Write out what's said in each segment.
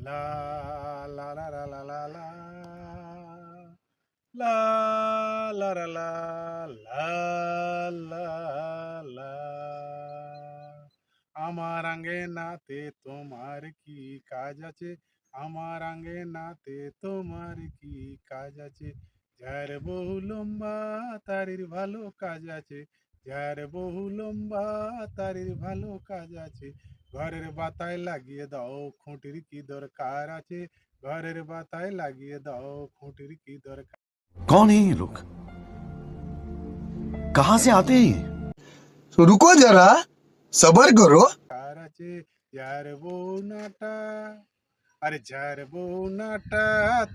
লা লা লা লা লা লা লা লা লা লা লা লা লা লা। আমার আঙ্গিনাতে তোমার কি কাজ আছে? আমার আঙ্গিনাতে তোমার কি কাজ আছে? যার বহু লম্বা তারির ভালো কাজ আছে। যার বহু লম্বা তারির ভালো কাজ আছে। ঘরের বাতায় লাগিয়ে দাও খুঁটির কি দরকার আছে? ঘরের বাতায় লাগিয়ে দাও খুঁটির কি দরকার। कौन है ये लोग? कहां से आते हैं ये? तो रुको जरा, सबर करो। কার আছে? যার বউ নাটা, আরে যার বউ নাটা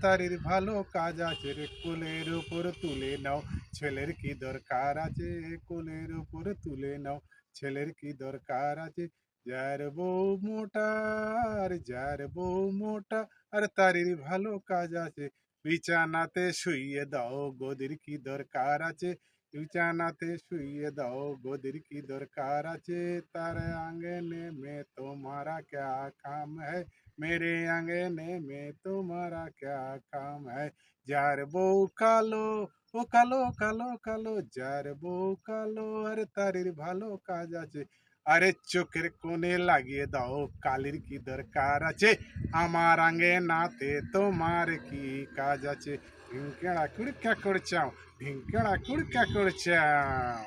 তারির ভালো কাজ আছে রে। কোলের উপর তুলে নাও, ছেলের কি দরকার আছে? কোলের উপর তুলে নাও, ছেলের কি দরকার আছে? যার বউ মোটা, আরে যার বউ মোটা, আরে তারির ভালো কাজ আছে। বিছানাতে শুইয়ে দাও, গদির কি দরকার আছে? বিছানাতে শুইয়ে দাও, গদির কি দরকার আছে? তার আঙ্গনে মে তোমারা ক্যা কাম হ্যায়? मेरे आंगने में तुम्हारा क्या काम है? যার বউ কালো, ও কালো কালো কালো, যার বউ কালো আরে তারির ভালো কাজ আছে। আরে চোখের কোণে লাগিয়ে দাও, কালির কি দরকার আছে? আমার আঙ্গিনাতে তোমার কি কাজ আছে? ঢিঙ্কেড়া কুড়কা করছাও, ঢিঙ্কেড়া কুড়কা করছাও।